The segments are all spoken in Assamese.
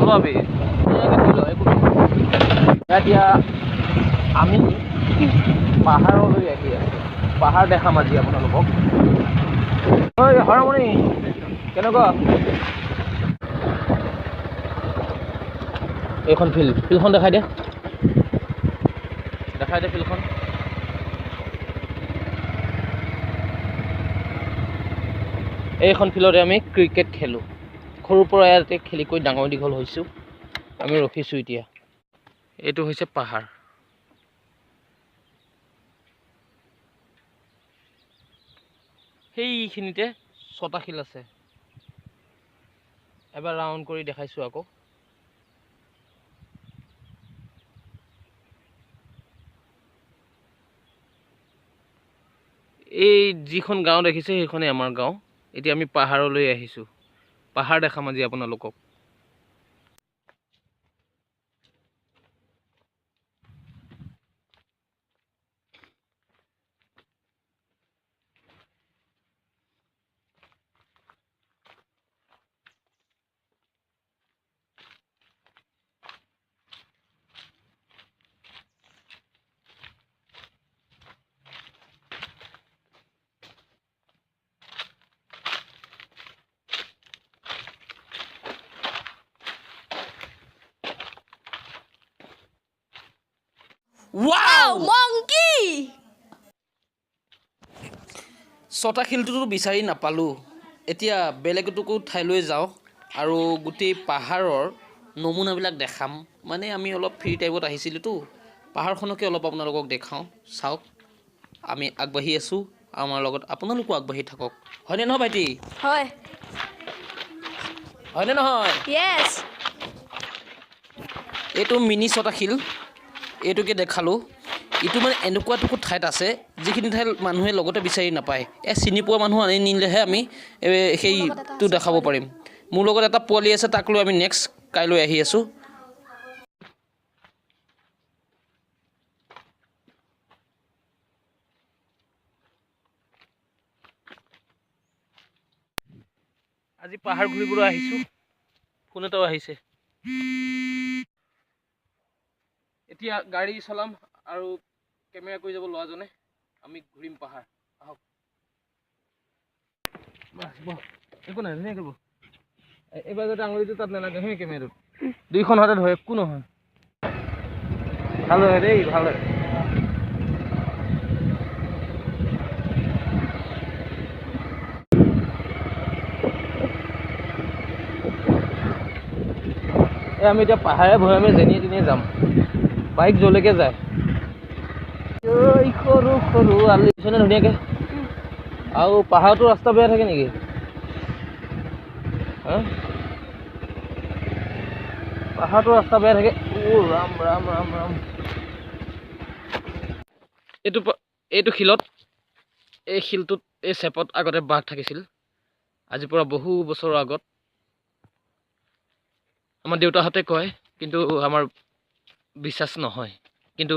নলবি এতিয়া আমি পাহাৰলৈ আহি আছোঁ পাহাৰ দেখাম আজি আপোনালোকক ঐ হৰমণি কেনেকুৱা এইখন ফিল্ডখন দেখাই দে ফিল্ডখন এইখন ফিল্ডতে আমি ক্ৰিকেট খেলোঁ সৰুৰ পৰা ইয়াতে খেলি কৰি ডাঙৰ দীঘল হৈছোঁ আমি ৰখিছোঁ এতিয়া এইটো হৈছে পাহাৰ সেইখিনিতে 6টা শিল আছে এবাৰ ৰাউণ্ড কৰি দেখাইছোঁ আকৌ এই যিখন গাঁও দেখিছে সেইখনেই আমাৰ গাঁও এতিয়া আমি পাহাৰলৈ আহিছোঁ পাহাৰ দেখাম আজি আপোনালোকক Wow, monkey! 6টা শিলটোতো বিচাৰি নাপালোঁ এতিয়া বেলেগটোকো ঠাইলৈ যাওঁ আৰু গোটেই পাহাৰৰ নমুনাবিলাক দেখাম মানে আমি অলপ ফ্ৰী টাইমত আহিছিলোঁতো পাহাৰখনকে অলপ আপোনালোকক দেখাওঁ চাওক আমি আগবাঢ়ি আছোঁ আমাৰ লগত আপোনালোকো আগবাঢ়ি থাকক হয়নে নহয় ভাইটি Hoy. হয়নে নহয় Yes. এইটো মিনি 6টা শিল এইটোকে দেখালোঁ ইটো মানে এনেকুৱা টুকু ঠাইত আছে যিখিনি ঠাইত মানুহে লগতে বিচাৰি নাপায় চিনি পোৱা মানুহ আনি নিলেহে আমি সেইটো দেখাব পাৰিম মোৰ লগত এটা পোৱালি আছে তাক লৈ আমি নেক্সট কাইলৈ আহি আছোঁ আজি পাহাৰ ঘূৰিবলৈ আহিছোঁ ফোন এটাও আহিছে এতিয়া গাড়ী চলাম আৰু কেমেৰা কৰি যাব ল'ৰাজনে আমি ঘূৰিম পাহাৰ আহক একো নাই ধুনীয়াকৈ বহ এইবাৰ যাতে আঙুলিটো তাত নালাগে সেই কেমেৰাটোত দুইখন হাতে ধৰে একো নহয় ভাল হয় দেই ভাল হয় আমি এতিয়া পাহাৰে ভৈয়ামে যেনিয়ে তেনিয়ে যাম বাইক যলৈকে যায় সৰু সৰু আলি দিছেনে ধুনীয়াকৈ আৰু পাহাৰটো ৰাস্তা বেয়া থাকে নেকি পাহাৰটো ৰাস্তা বেয়া থাকে ৰাম ৰাম ৰাম ৰাম এইটো শিলত এই শিলটোত এই চেপত আগতে বাঘ থাকিছিল আজিৰ পৰা বহু বছৰৰ আগত আমাৰ দেউতাহঁতে কয় কিন্তু আমাৰ বিশ্বাস নহয় কিন্তু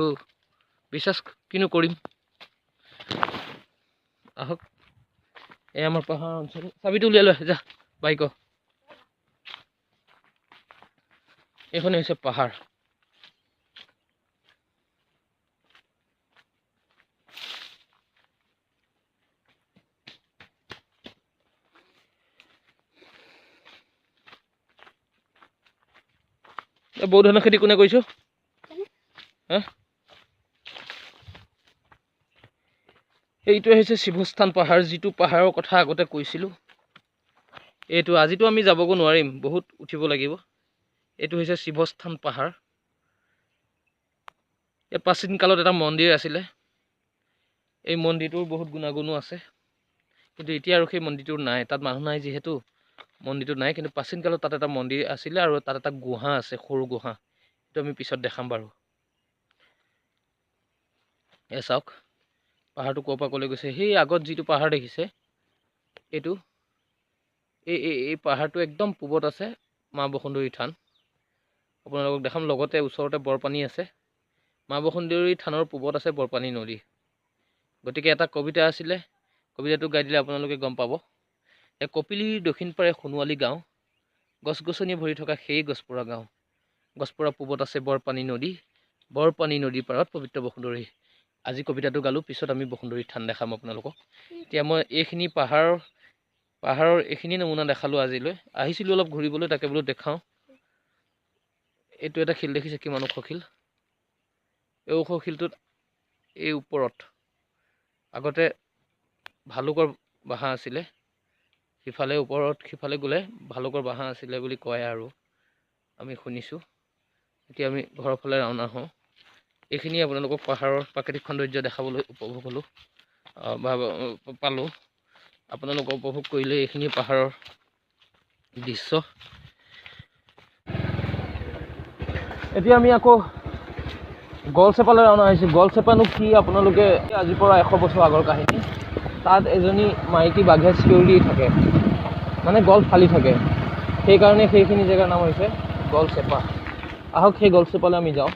বিশ্বাস কিনো কৰিম আহক এই আমাৰ পাহাৰ অঞ্চল চাবিটো উলিয়াই লৈ যা বাইক এইখনে হৈছে পাহাৰ বহু ধৰণৰ খেতি কোনে কৰিছো এইটো হৈছে শিৱস্থান পাহাৰ যিটো পাহাৰৰ কথা আগতে কৈছিলোঁ এইটো আজিতো আমি যাবগৈ নোৱাৰিম বহুত উঠিব লাগিব এইটো হৈছে শিৱস্থান পাহাৰ ইয়াত প্ৰাচীন কালত এটা মন্দিৰ আছিলে এই মন্দিৰটোৰ বহুত গুণাগুণো আছে কিন্তু এতিয়া আৰু সেই মন্দিৰটো নাই তাত মানুহ নাই যিহেতু মন্দিৰটো নাই কিন্তু প্ৰাচীন কালত তাত এটা মন্দিৰ আছিলে আৰু তাত এটা গুহা আছে সৰু গুহা এইটো আমি পিছত দেখাম বাৰু চাওক পাহাৰটো ক'ৰ পৰা ক'লৈ গৈছে সেই আগত যিটো পাহাৰ দেখিছে এইটো এই পাহাৰটো একদম পূবত আছে মা বসুন্ধৰী থান আপোনালোকক দেখাম লগতে ওচৰতে বৰপানী আছে মা বসুন্ধৰী থানৰ পূবত আছে বৰপানী নদী গতিকে এটা কবিতা আছিলে কবিতাটো গাই দিলে আপোনালোকে গম পাব এই কপিলীৰ দক্ষিণ পাৰে সোণোৱালী গাঁও গছ গছনি ভৰি থকা সেই গছপৰা গাঁও। গছপৰা পূবত আছে বৰপানী নদী। বৰপানী নদীৰ পাৰত পবিত্ৰ বসুন্ধৰী। আজি কবিতাটো গালোঁ, পিছত আমি বসুন্ধৰী থান দেখাম আপোনালোকক। এতিয়া মই এইখিনি পাহাৰৰ এইখিনি নমুনা দেখালোঁ আজিলৈ। আহিছিলোঁ অলপ ঘূৰিবলৈ, তাকে বোলো দেখাওঁ। এইটো এটা শিল দেখিছে, কিমান ওখ শিল। এই ওখ শিলটোত এই ওপৰত আগতে ভালুকৰ বাঁহ আছিলে। সিফালে ওপৰত সিফালে গ'লে ভালুকৰ বাঁহ আছিলে বুলি কয় আৰু আমি শুনিছোঁ। এতিয়া আমি ঘৰৰ ফালে ৰাওনা হওঁ। এইখিনি আপোনালোকক পাহাৰৰ প্ৰাকৃতিক সৌন্দৰ্য দেখাবলৈ উপভোগ পালোঁ। আপোনালোকে উপভোগ কৰিলে এইখিনি পাহাৰৰ দৃশ্য। এতিয়া আমি আকৌ গলচেপালৈ ৰাওনা হৈছোঁ। গলচেপানো কি আপোনালোকে আজিৰ পৰা 100 বছৰ আগৰ কাহিনী। তাত এজনী মাইকী বাঘে চিঞৰি থাকে, মানে গল ফালি থাকে। সেইকাৰণে সেইখিনি জেগাৰ নাম হৈছে গলচেপা। আহক সেই গলচেপালৈ আমি যাওঁ।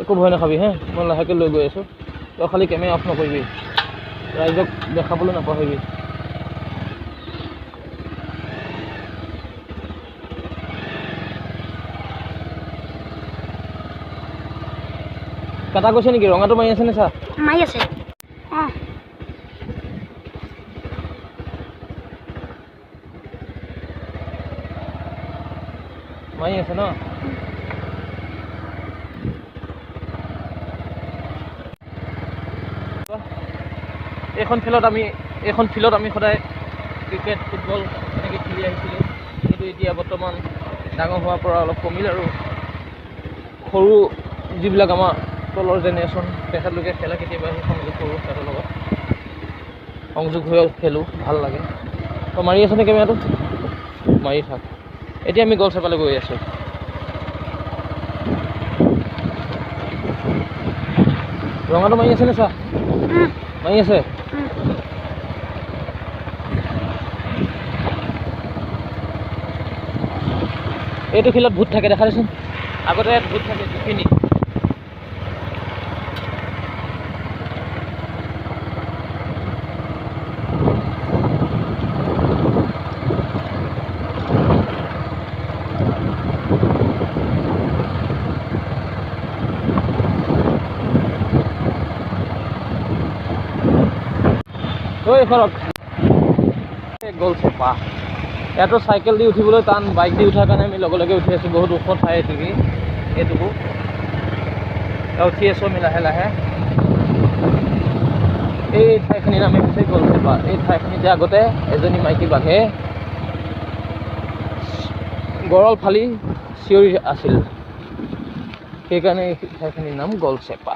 একো ভয় নাখাবি হে, মই লাহেকৈ লৈ গৈ আছোঁ। তই খালি কেমেৰা অফ নকৰিবি, ৰাইজক দেখাবলৈ নাপাহৰিবি। কাটা গৈছে নেকি? ৰঙাটো মাৰি আছে নে? চা, মাৰি আছে। মাৰি আছে ন? এইখন ফিল্ডত আমি সদায় ক্ৰিকেট, ফুটবল এনেকৈ খেলি আহিছিলোঁ। কিন্তু এতিয়া বৰ্তমান ডাঙৰ হোৱাৰ পৰা অলপ কমিল আৰু সৰু যিবিলাক আমাৰ তলৰ জেনেৰেশ্যন, তেখেতলোকে খেলা কেতিয়াবা আহি সংযোগ কৰোঁ, সিহঁতৰ লগত সংযোগ হৈ খেলোঁ, ভাল লাগে। তই মাৰি আছ নে কেমেৰাটো? মাৰি থাক। এতিয়া আমি গলচেপালৈ গৈ আছোঁ। ৰঙাটো মাৰি আছে নে? চা, মাৰি আছে। এইটো ফিল্ডত ভূত থাকে, দেখা দেচোন। আগতে ইয়াত ভূত থাকে দুখিনি। গলচেপা ইয়াতো চাইকেল দি উঠিবলৈ টান, বাইক দি উঠাৰ কাৰণে আমি লগে লগে উঠি আছোঁ। বহুত ওখ ঠাই এইটুকু উঠি আছোঁ আমি লাহে লাহে। এই ঠাইখিনিৰ নামেই হৈছে গলচেপা। এই ঠাইখিনিতে আগতে এজনী মাইকী বাঘে গৰল ফালি চিঞৰি আছিল, সেইকাৰণে এই ঠাইখিনিৰ নাম গলচেপা।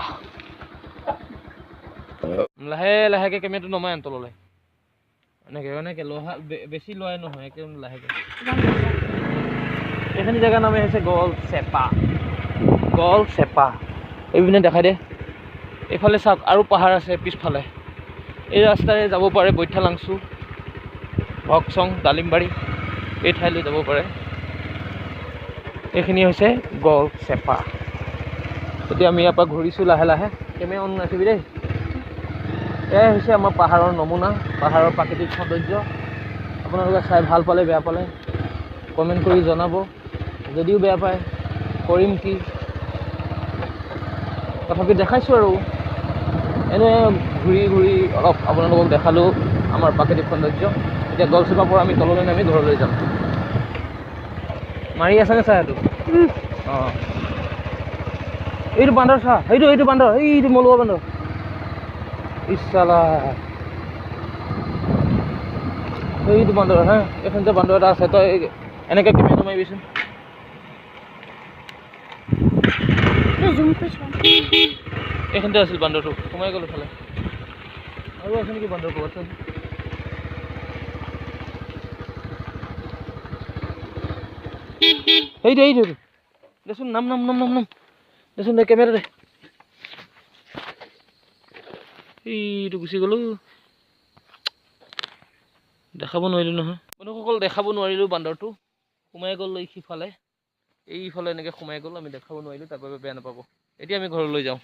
লাহে লাহেকৈ কেমেৰাটো নমাই আন তললৈ, এনেকৈ লোহা বেছি লোৱাই নহয়, একে লাহেকৈ। এইখিনি জেগাৰ নামেই হৈছে গলচেপা। গলচেপা এইপিনে দেখাই দে। এইফালে চাওক, আৰু পাহাৰ আছে পিছফালে। এই ৰাস্তাৰে যাব পাৰে বৈঠালাংচু, ভকচং, ডালিমবাৰী, এই ঠাইলৈ যাব পাৰে। এইখিনি হৈছে গলচেপা। এতিয়া আমি ইয়াৰ পৰা ঘূৰিছোঁ লাহে লাহে। কেমেৰা অন ৰাখিবি দেই। এয়াই হৈছে আমাৰ পাহাৰৰ নমুনা, পাহাৰৰ প্ৰাকৃতিক সৌন্দৰ্য। আপোনালোকে চাই ভাল পালে বেয়া পালে কমেণ্ট কৰি জনাব। যদিও বেয়া পায়, কৰিম কি, তথাপি দেখাইছোঁ আৰু এনে ঘূৰি ঘূৰি অলপ আপোনালোকক দেখালোঁ আমাৰ প্ৰাকৃতিক সৌন্দৰ্য। এতিয়া গলচেপাৰ পৰা আমি তললৈ নামি ঘৰলৈ যাম। মাৰি আছেনে? চা এইটো। অঁ, এইটো বান্দৰ চা, এইটো বান্দৰ, এইটো মলুৱা বান্দৰ। ইছালা, এইটো বান্দৰ হা, এইখিনিতে বান্দৰ এটা আছে। তই এনেকৈ কেমেৰাটো মাৰিবিচোন। এইখিনিতে আছিল বান্দৰটো, সোমাই গ'ল ইফালে। আৰু আছে নেকি বান্দৰ ক'ৰবাত? এইটো দেচোন, নাম দেচোন, দে কেমেৰা দে। এইটো গুচি গ'লো, দেখাব নোৱাৰিলোঁ নহয় বন্ধুসকল, দেখাব নোৱাৰিলোঁ। বান্দৰটো সোমাই গ'ল সিফালে। এইফালে এনেকৈ সোমাই গ'ল, আমি দেখাব নোৱাৰিলোঁ, তাৰ বাবে বেয়া নাপাব। এতিয়া আমি ঘৰলৈ যাওঁ।